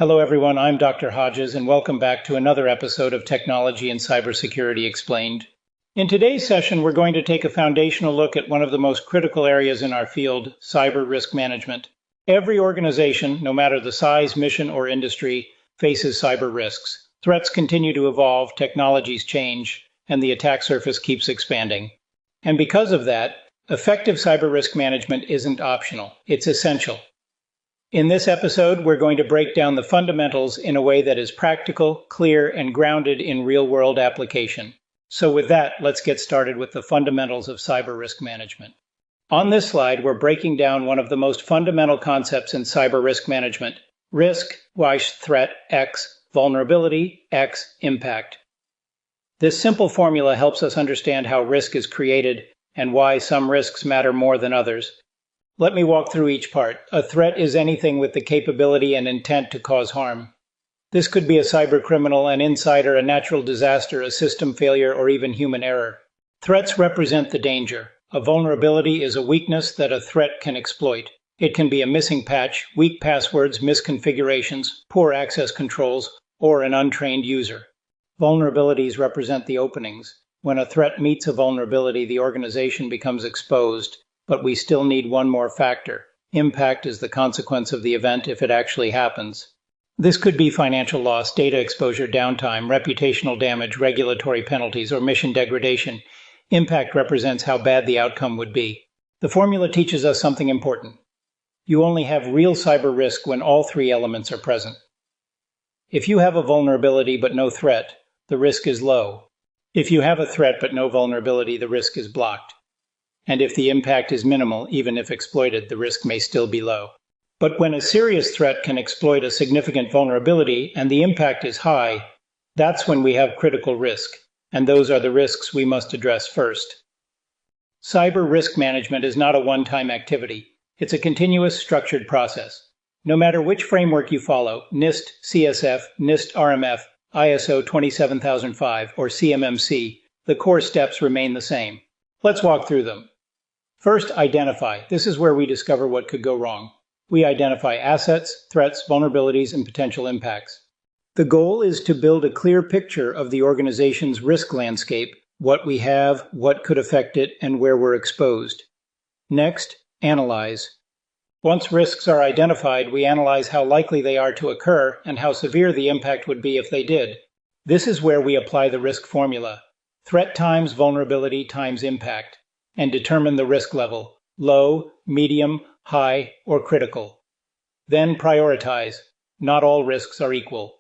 Hello everyone, I'm Dr. Hodges and welcome back to another episode of Technology and Cybersecurity Explained. In today's session, we're going to take a foundational look at one of the most critical areas in our field, cyber risk management. Every organization, no matter the size, mission, or industry, faces cyber risks. Threats continue to evolve, technologies change, and the attack surface keeps expanding. And because of that, effective cyber risk management isn't optional, it's essential. In this episode, we're going to break down the fundamentals in a way that is practical, clear, and grounded in real-world application. So with that, let's get started with the fundamentals of cyber risk management. On this slide, we're breaking down one of the most fundamental concepts in cyber risk management: risk, Y threat, X, vulnerability, X, impact. This simple formula helps us understand how risk is created and why some risks matter more than others. Let me walk through each part. A threat is anything with the capability and intent to cause harm. This could be a cyber criminal, an insider, a natural disaster, a system failure, or even human error. Threats represent the danger. A vulnerability is a weakness that a threat can exploit. It can be a missing patch, weak passwords, misconfigurations, poor access controls, or an untrained user. Vulnerabilities represent the openings. When a threat meets a vulnerability, the organization becomes exposed. But we still need one more factor. Impact is the consequence of the event if it actually happens. This could be financial loss, data exposure, downtime, reputational damage, regulatory penalties, or mission degradation. Impact represents how bad the outcome would be. The formula teaches us something important. You only have real cyber risk when all three elements are present. If you have a vulnerability but no threat, the risk is low. If you have a threat but no vulnerability, the risk is blocked. And if the impact is minimal, even if exploited, the risk may still be low. But when a serious threat can exploit a significant vulnerability and the impact is high, that's when we have critical risk, and those are the risks we must address first. Cyber risk management is not a one-time activity. It's a continuous, structured process. No matter which framework you follow, NIST, CSF, NIST RMF, ISO 27005, or CMMC, the core steps remain the same. Let's walk through them. First, identify. This is where we discover what could go wrong. We identify assets, threats, vulnerabilities, and potential impacts. The goal is to build a clear picture of the organization's risk landscape, what we have, what could affect it, and where we're exposed. Next, analyze. Once risks are identified, we analyze how likely they are to occur and how severe the impact would be if they did. This is where we apply the risk formula. Threat times vulnerability times impact, and determine the risk level: low, medium, high, or critical. Then prioritize. Not all risks are equal.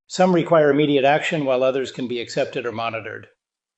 Some require immediate action while others can be accepted or monitored.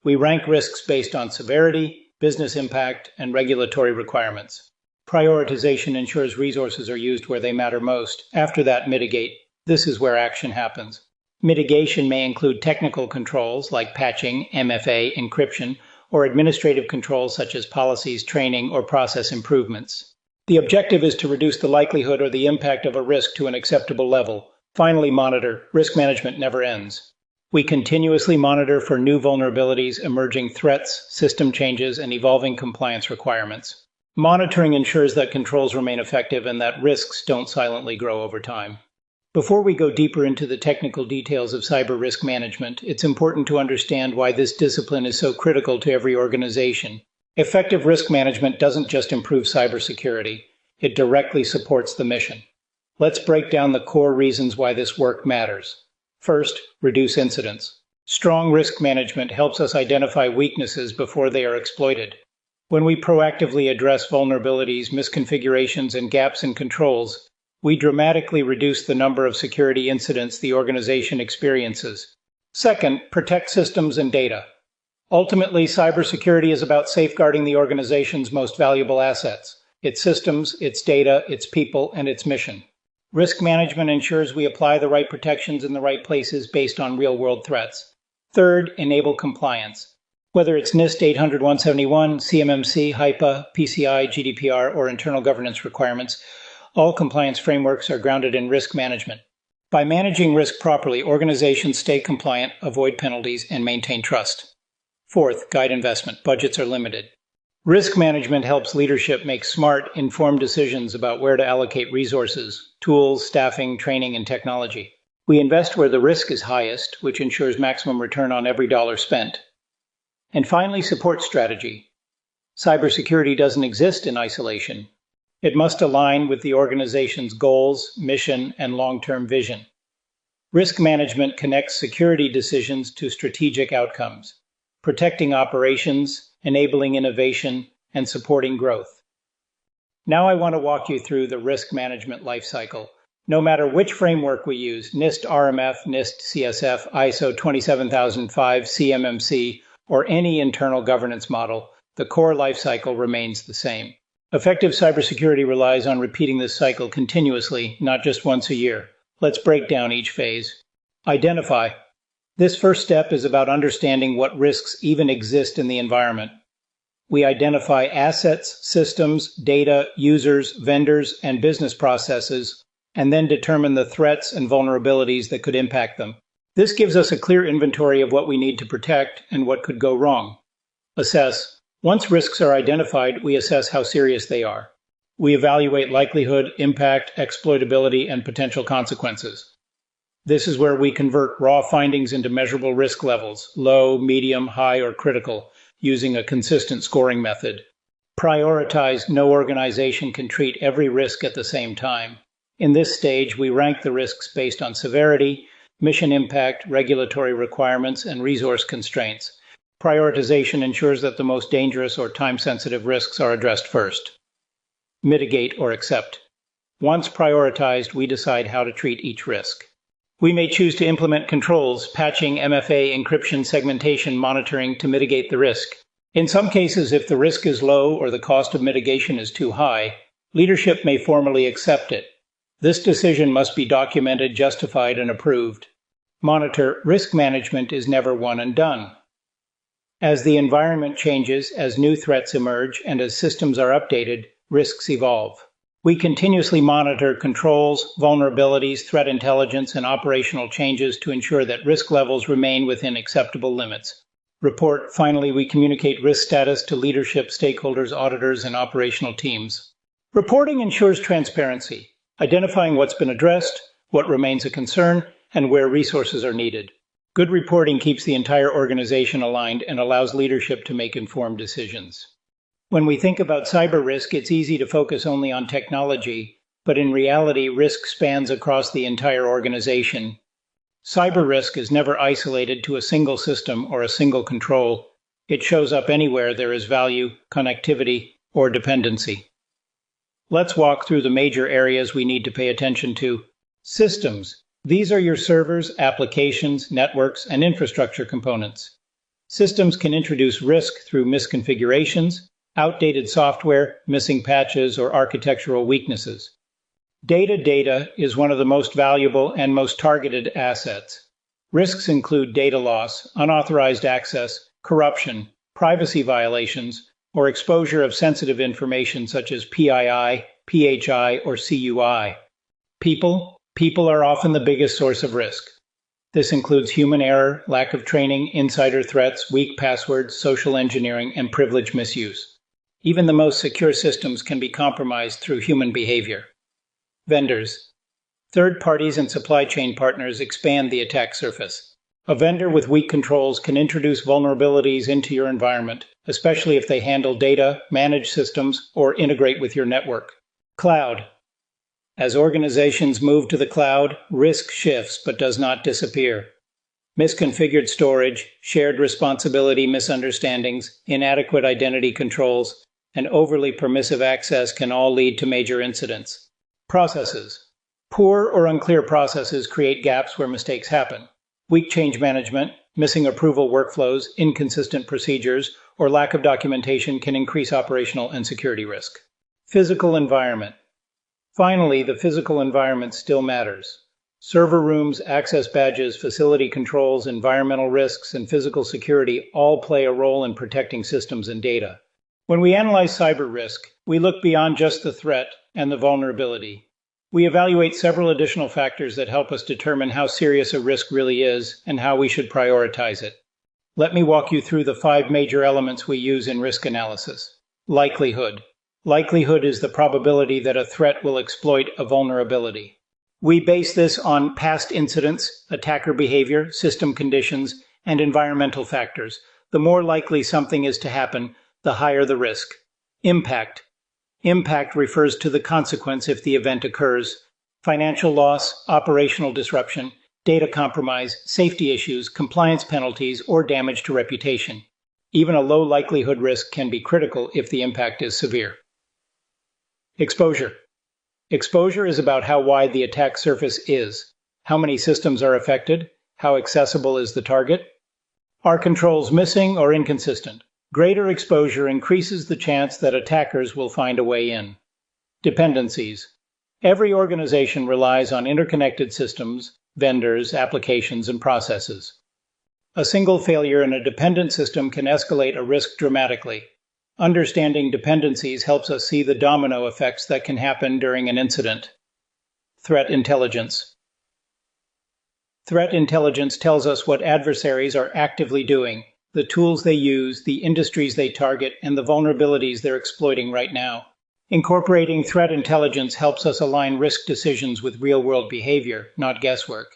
We rank risks based on severity, business impact, and regulatory requirements. Prioritization ensures resources are used where they matter most. After that, mitigate. This is where action happens. Mitigation may include technical controls like patching, MFA, encryption, or administrative controls such as policies, training, or process improvements. The objective is to reduce the likelihood or the impact of a risk to an acceptable level. Finally, monitor. Risk management never ends. We continuously monitor for new vulnerabilities, emerging threats, system changes, and evolving compliance requirements. Monitoring ensures that controls remain effective and that risks don't silently grow over time. Before we go deeper into the technical details of cyber risk management, it's important to understand why this discipline is so critical to every organization. Effective risk management doesn't just improve cybersecurity, it directly supports the mission. Let's break down the core reasons why this work matters. First, reduce incidents. Strong risk management helps us identify weaknesses before they are exploited. When we proactively address vulnerabilities, misconfigurations, and gaps in controls, we dramatically reduce the number of security incidents the organization experiences. Second, protect systems and data. Ultimately, cybersecurity is about safeguarding the organization's most valuable assets: its systems, its data, its people, and its mission. Risk management ensures we apply the right protections in the right places based on real-world threats. Third, enable compliance. Whether it's NIST 800-171, CMMC, HIPAA, PCI, GDPR, or internal governance requirements, all compliance frameworks are grounded in risk management. By managing risk properly, organizations stay compliant, avoid penalties, and maintain trust. Fourth, guide investment. Budgets are limited. Risk management helps leadership make smart, informed decisions about where to allocate resources, tools, staffing, training, and technology. We invest where the risk is highest, which ensures maximum return on every dollar spent. And finally, support strategy. Cybersecurity doesn't exist in isolation. It must align with the organization's goals, mission, and long-term vision. Risk management connects security decisions to strategic outcomes, protecting operations, enabling innovation, and supporting growth. Now I want to walk you through the risk management lifecycle. No matter which framework we use, NIST RMF, NIST CSF, ISO 27005, CMMC, or any internal governance model, the core lifecycle remains the same. Effective cybersecurity relies on repeating this cycle continuously, not just once a year. Let's break down each phase. Identify. This first step is about understanding what risks even exist in the environment. We identify assets, systems, data, users, vendors, and business processes, and then determine the threats and vulnerabilities that could impact them. This gives us a clear inventory of what we need to protect and what could go wrong. Assess. Once risks are identified, we assess how serious they are. We evaluate likelihood, impact, exploitability, and potential consequences. This is where we convert raw findings into measurable risk levels, low, medium, high, or critical, using a consistent scoring method. Prioritize. No organization can treat every risk at the same time. In this stage, we rank the risks based on severity, mission impact, regulatory requirements, and resource constraints. Prioritization ensures that the most dangerous or time-sensitive risks are addressed first. Mitigate or accept. Once prioritized, we decide how to treat each risk. We may choose to implement controls, patching, MFA, encryption, segmentation, monitoring to mitigate the risk. In some cases, if the risk is low or the cost of mitigation is too high, leadership may formally accept it. This decision must be documented, justified, and approved. Monitor. Risk management is never one and done. As the environment changes, as new threats emerge, and as systems are updated, risks evolve. We continuously monitor controls, vulnerabilities, threat intelligence, and operational changes to ensure that risk levels remain within acceptable limits. Report. Finally, we communicate risk status to leadership, stakeholders, auditors, and operational teams. Reporting ensures transparency, identifying what's been addressed, what remains a concern, and where resources are needed. Good reporting keeps the entire organization aligned and allows leadership to make informed decisions. When we think about cyber risk, it's easy to focus only on technology, but in reality, risk spans across the entire organization. Cyber risk is never isolated to a single system or a single control. It shows up anywhere there is value, connectivity, or dependency. Let's walk through the major areas we need to pay attention to. Systems. These are your servers, applications, networks, and infrastructure components. Systems can introduce risk through misconfigurations, outdated software, missing patches, or architectural weaknesses. Data is one of the most valuable and most targeted assets. Risks include data loss, unauthorized access, corruption, privacy violations, or exposure of sensitive information such as PII, PHI, or CUI. People are often the biggest source of risk. This includes human error, lack of training, insider threats, weak passwords, social engineering, and privilege misuse. Even the most secure systems can be compromised through human behavior. Vendors. Third parties and supply chain partners expand the attack surface. A vendor with weak controls can introduce vulnerabilities into your environment, especially if they handle data, manage systems, or integrate with your network. Cloud. As organizations move to the cloud, risk shifts but does not disappear. Misconfigured storage, shared responsibility misunderstandings, inadequate identity controls, and overly permissive access can all lead to major incidents. Processes. Poor or unclear processes create gaps where mistakes happen. Weak change management, missing approval workflows, inconsistent procedures, or lack of documentation can increase operational and security risk. Physical environment. Finally, the physical environment still matters. Server rooms, access badges, facility controls, environmental risks, and physical security all play a role in protecting systems and data. When we analyze cyber risk, we look beyond just the threat and the vulnerability. We evaluate several additional factors that help us determine how serious a risk really is and how we should prioritize it. Let me walk you through the 5 major elements we use in risk analysis. Likelihood. Likelihood is the probability that a threat will exploit a vulnerability. We base this on past incidents, attacker behavior, system conditions, and environmental factors. The more likely something is to happen, the higher the risk. Impact. Impact refers to the consequence if the event occurs. Financial loss, operational disruption, data compromise, safety issues, compliance penalties, or damage to reputation. Even a low likelihood risk can be critical if the impact is severe. Exposure. Exposure is about how wide the attack surface is. How many systems are affected? How accessible is the target? Are controls missing or inconsistent? Greater exposure increases the chance that attackers will find a way in. Dependencies. Every organization relies on interconnected systems, vendors, applications, and processes. A single failure in a dependent system can escalate a risk dramatically. Understanding dependencies helps us see the domino effects that can happen during an incident. Threat intelligence. Threat intelligence tells us what adversaries are actively doing, the tools they use, the industries they target, and the vulnerabilities they're exploiting right now. Incorporating threat intelligence helps us align risk decisions with real-world behavior, not guesswork.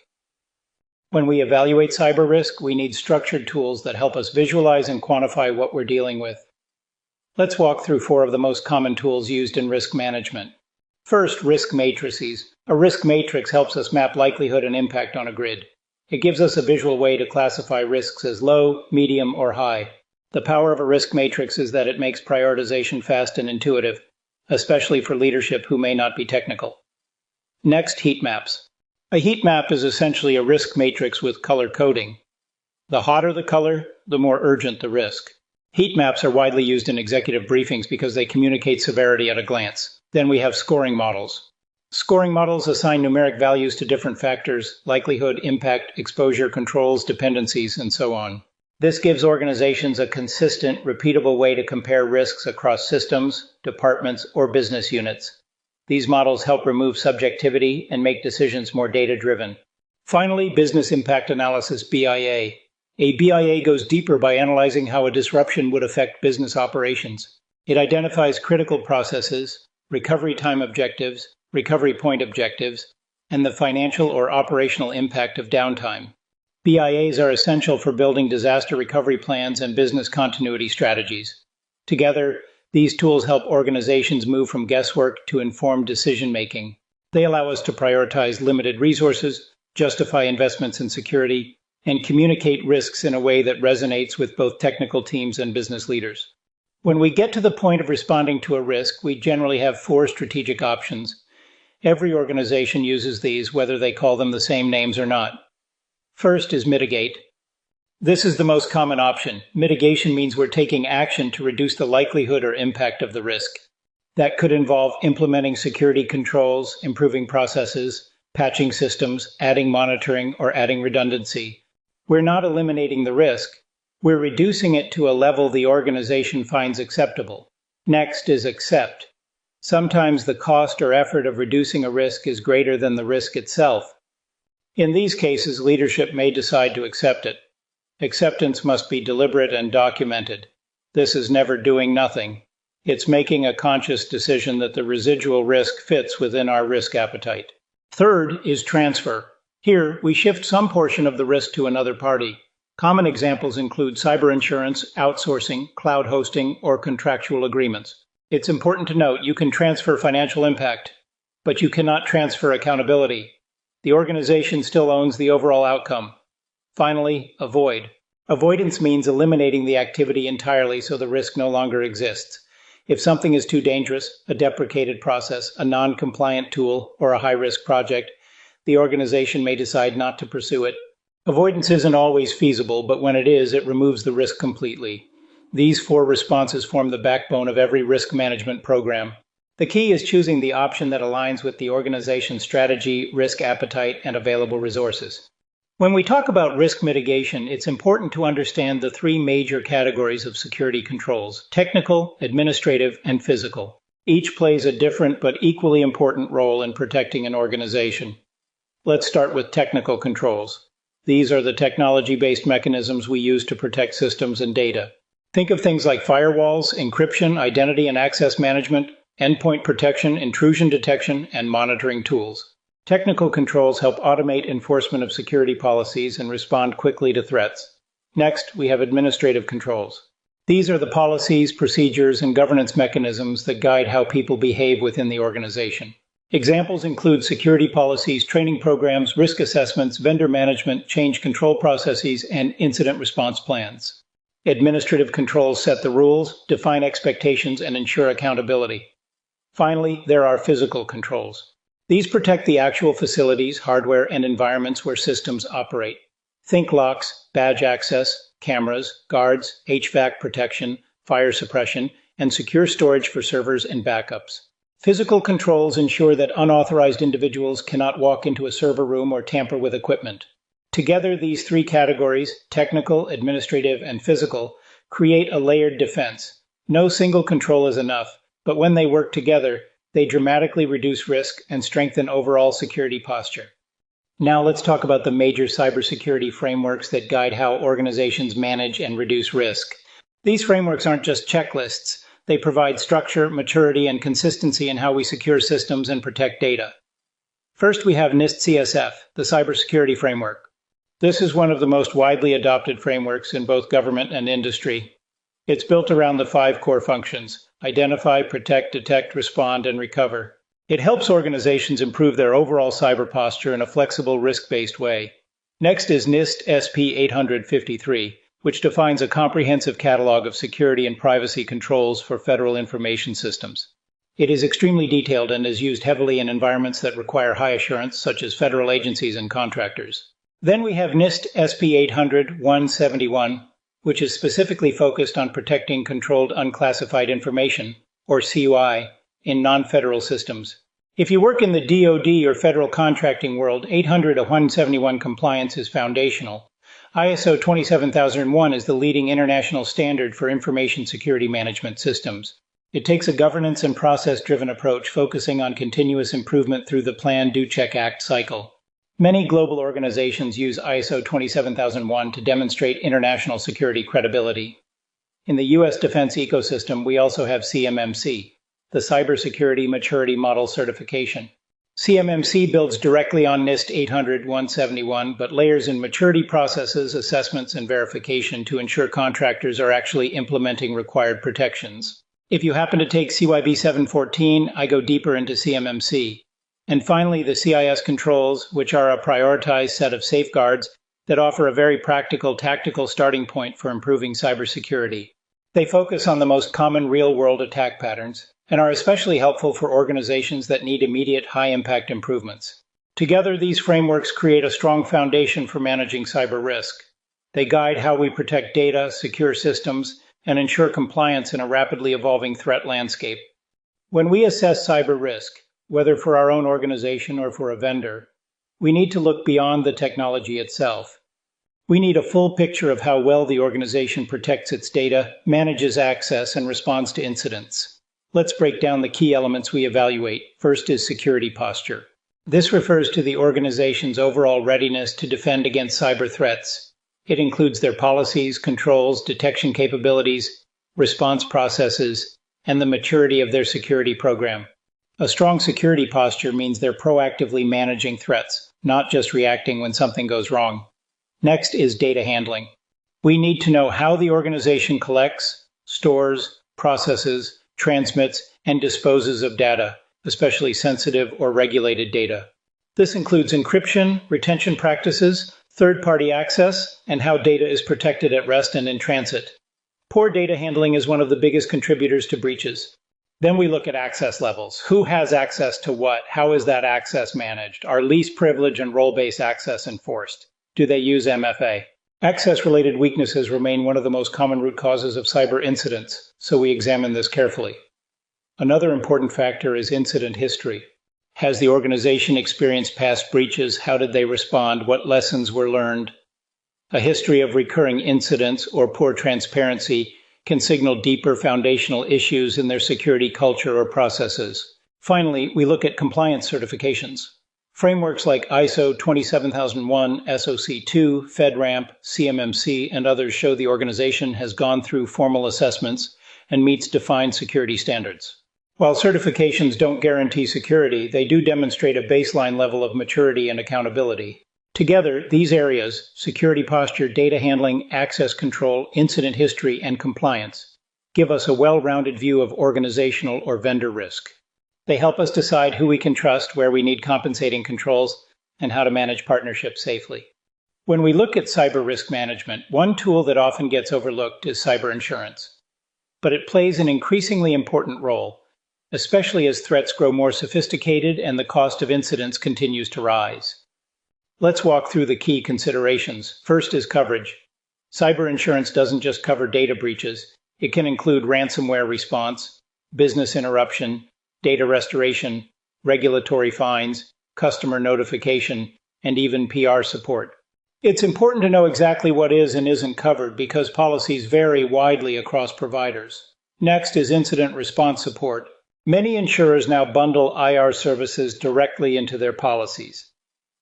When we evaluate cyber risk, we need structured tools that help us visualize and quantify what we're dealing with. Let's walk through 4 of the most common tools used in risk management. First, risk matrices. A risk matrix helps us map likelihood and impact on a grid. It gives us a visual way to classify risks as low, medium, or high. The power of a risk matrix is that it makes prioritization fast and intuitive, especially for leadership who may not be technical. Next, heat maps. A heat map is essentially a risk matrix with color coding. The hotter the color, the more urgent the risk. Heat maps are widely used in executive briefings because they communicate severity at a glance. Then we have scoring models. Scoring models assign numeric values to different factors: likelihood, impact, exposure, controls, dependencies, and so on. This gives organizations a consistent, repeatable way to compare risks across systems, departments, or business units. These models help remove subjectivity and make decisions more data-driven. Finally, business impact analysis, BIA. A BIA goes deeper by analyzing how a disruption would affect business operations. It identifies critical processes, recovery time objectives, recovery point objectives, and the financial or operational impact of downtime. BIAs are essential for building disaster recovery plans and business continuity strategies. Together, these tools help organizations move from guesswork to informed decision-making. They allow us to prioritize limited resources, justify investments in security, and communicate risks in a way that resonates with both technical teams and business leaders. When we get to the point of responding to a risk, we generally have 4 strategic options. Every organization uses these, whether they call them the same names or not. First is mitigate. This is the most common option. Mitigation means we're taking action to reduce the likelihood or impact of the risk. That could involve implementing security controls, improving processes, patching systems, adding monitoring, or adding redundancy. We're not eliminating the risk. We're reducing it to a level the organization finds acceptable. Next is accept. Sometimes the cost or effort of reducing a risk is greater than the risk itself. In these cases, leadership may decide to accept it. Acceptance must be deliberate and documented. This is never doing nothing. It's making a conscious decision that the residual risk fits within our risk appetite. Third is transfer. Here, we shift some portion of the risk to another party. Common examples include cyber insurance, outsourcing, cloud hosting, or contractual agreements. It's important to note you can transfer financial impact, but you cannot transfer accountability. The organization still owns the overall outcome. Finally, avoid. Avoidance means eliminating the activity entirely so the risk no longer exists. If something is too dangerous, a deprecated process, a non-compliant tool, or a high-risk project, the organization may decide not to pursue it. Avoidance isn't always feasible, but when it is, it removes the risk completely. These 4 responses form the backbone of every risk management program. The key is choosing the option that aligns with the organization's strategy, risk appetite, and available resources. When we talk about risk mitigation, it's important to understand the 3 major categories of security controls: technical, administrative, and physical. Each plays a different but equally important role in protecting an organization. Let's start with technical controls. These are the technology-based mechanisms we use to protect systems and data. Think of things like firewalls, encryption, identity and access management, endpoint protection, intrusion detection, and monitoring tools. Technical controls help automate enforcement of security policies and respond quickly to threats. Next, we have administrative controls. These are the policies, procedures, and governance mechanisms that guide how people behave within the organization. Examples include security policies, training programs, risk assessments, vendor management, change control processes, and incident response plans. Administrative controls set the rules, define expectations, and ensure accountability. Finally, there are physical controls. These protect the actual facilities, hardware, and environments where systems operate. Think locks, badge access, cameras, guards, HVAC protection, fire suppression, and secure storage for servers and backups. Physical controls ensure that unauthorized individuals cannot walk into a server room or tamper with equipment. Together, these three categories, technical, administrative, and physical, create a layered defense. No single control is enough, but when they work together, they dramatically reduce risk and strengthen overall security posture. Now let's talk about the major cybersecurity frameworks that guide how organizations manage and reduce risk. These frameworks aren't just checklists. They provide structure, maturity, and consistency in how we secure systems and protect data. First, we have NIST CSF, the cybersecurity framework. This is one of the most widely adopted frameworks in both government and industry. It's built around the 5 core functions: identify, protect, detect, respond, and recover. It helps organizations improve their overall cyber posture in a flexible, risk-based way. Next is NIST SP 853, which defines a comprehensive catalog of security and privacy controls for federal information systems. It is extremely detailed and is used heavily in environments that require high assurance, such as federal agencies and contractors. Then we have NIST SP 800-171, which is specifically focused on protecting controlled unclassified information, or CUI, in non-federal systems. If you work in the DoD or federal contracting world, 800-171 compliance is foundational. ISO 27001 is the leading international standard for information security management systems. It takes a governance and process-driven approach focusing on continuous improvement through the Plan, Do, Check, Act cycle. Many global organizations use ISO 27001 to demonstrate international security credibility. In the U.S. defense ecosystem, we also have CMMC, the Cybersecurity Maturity Model Certification. CMMC builds directly on NIST 800-171, but layers in maturity processes, assessments, and verification to ensure contractors are actually implementing required protections. If you happen to take CYB 714, I go deeper into CMMC. And finally, the CIS controls, which are a prioritized set of safeguards that offer a very practical, tactical starting point for improving cybersecurity. They focus on the most common real-world attack patterns and are especially helpful for organizations that need immediate, high-impact improvements. Together, these frameworks create a strong foundation for managing cyber risk. They guide how we protect data, secure systems, and ensure compliance in a rapidly evolving threat landscape. When we assess cyber risk, whether for our own organization or for a vendor, we need to look beyond the technology itself. We need a full picture of how well the organization protects its data, manages access, and responds to incidents. Let's break down the key elements we evaluate. First is security posture. This refers to the organization's overall readiness to defend against cyber threats. It includes their policies, controls, detection capabilities, response processes, and the maturity of their security program. A strong security posture means they're proactively managing threats, not just reacting when something goes wrong. Next is data handling. We need to know how the organization collects, stores, processes, transmits, and disposes of data, especially sensitive or regulated data. This includes encryption, retention practices, third-party access, and how data is protected at rest and in transit. Poor data handling is one of the biggest contributors to breaches. Then we look at access levels. Who has access to what? How is that access managed? Are least privilege and role-based access enforced? Do they use MFA? Access-related weaknesses remain one of the most common root causes of cyber incidents, so we examine this carefully. Another important factor is incident history. Has the organization experienced past breaches? How did they respond? What lessons were learned? A history of recurring incidents or poor transparency can signal deeper foundational issues in their security culture or processes. Finally, we look at compliance certifications. Frameworks like ISO 27001, SOC2, FedRAMP, CMMC, and others show the organization has gone through formal assessments and meets defined security standards. While certifications don't guarantee security, they do demonstrate a baseline level of maturity and accountability. Together, these areas, security posture, data handling, access control, incident history, and compliance, give us a well-rounded view of organizational or vendor risk. They help us decide who we can trust, where we need compensating controls, and how to manage partnerships safely. When we look at cyber risk management, one tool that often gets overlooked is cyber insurance. But it plays an increasingly important role, especially as threats grow more sophisticated and the cost of incidents continues to rise. Let's walk through the key considerations. First is coverage. Cyber insurance doesn't just cover data breaches. It can include ransomware response, business interruption, data restoration, regulatory fines, customer notification, and even PR support. It's important to know exactly what is and isn't covered because policies vary widely across providers. Next is incident response support. Many insurers now bundle IR services directly into their policies.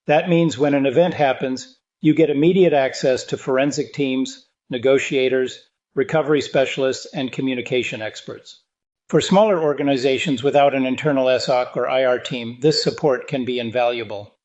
That means when an event happens, you get immediate access to forensic teams, negotiators, recovery specialists, and communication experts. For smaller organizations without an internal SOC or IR team, this support can be invaluable.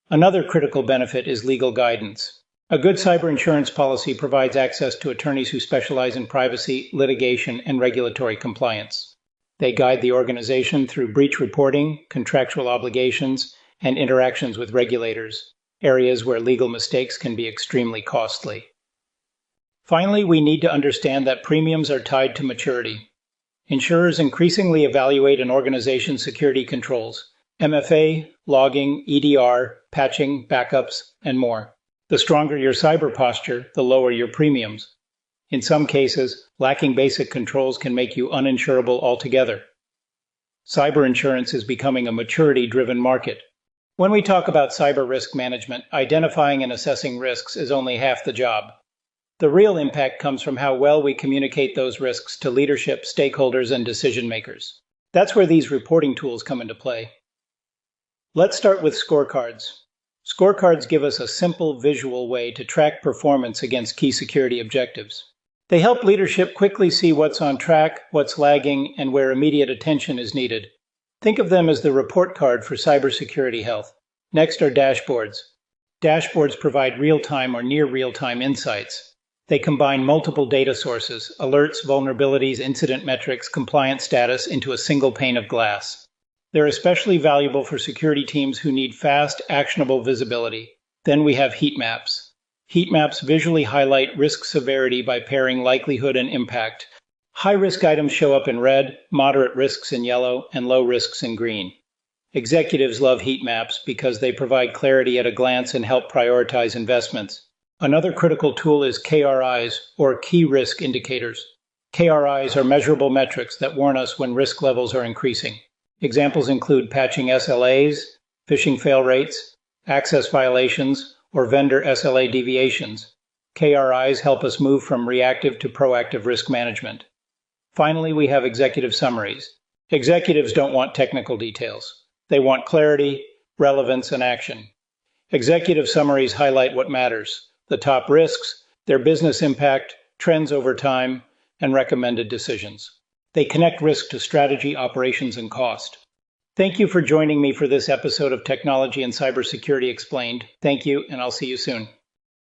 Another critical benefit is legal guidance. A good cyber insurance policy provides access to attorneys who specialize in privacy, litigation, and regulatory compliance. They guide the organization through breach reporting, contractual obligations, and interactions with regulators, areas where legal mistakes can be extremely costly. Finally, we need to understand that premiums are tied to maturity. Insurers increasingly evaluate an organization's security controls, MFA, logging, EDR, patching, backups, and more. The stronger your cyber posture, the lower your premiums. In some cases, lacking basic controls can make you uninsurable altogether. Cyber insurance is becoming a maturity-driven market. When we talk about cyber risk management, identifying and assessing risks is only half the job. The real impact comes from how well we communicate those risks to leadership, stakeholders, and decision makers. That's where these reporting tools come into play. Let's start with scorecards. Scorecards give us a simple visual way to track performance against key security objectives. They help leadership quickly see what's on track, what's lagging, and where immediate attention is needed. Think of them as the report card for cybersecurity health. Next are dashboards. Dashboards provide real-time or near real-time insights. They combine multiple data sources, alerts, vulnerabilities, incident metrics, compliance status into a single pane of glass. They're especially valuable for security teams who need fast, actionable visibility. Then we have heat maps. Heat maps visually highlight risk severity by pairing likelihood and impact. High-risk items show up in red, moderate risks in yellow, and low risks in green. Executives love heat maps because they provide clarity at a glance and help prioritize investments. Another critical tool is KRIs, or Key Risk Indicators. KRIs are measurable metrics that warn us when risk levels are increasing. Examples include patching SLAs, phishing fail rates, access violations, or vendor SLA deviations. KRIs help us move from reactive to proactive risk management. Finally, we have executive summaries. Executives don't want technical details. They want clarity, relevance, and action. Executive summaries highlight what matters: the top risks, their business impact, trends over time, and recommended decisions. They connect risk to strategy, operations, and cost. Thank you for joining me for this episode of Technology and Cybersecurity Explained. Thank you, and I'll see you soon.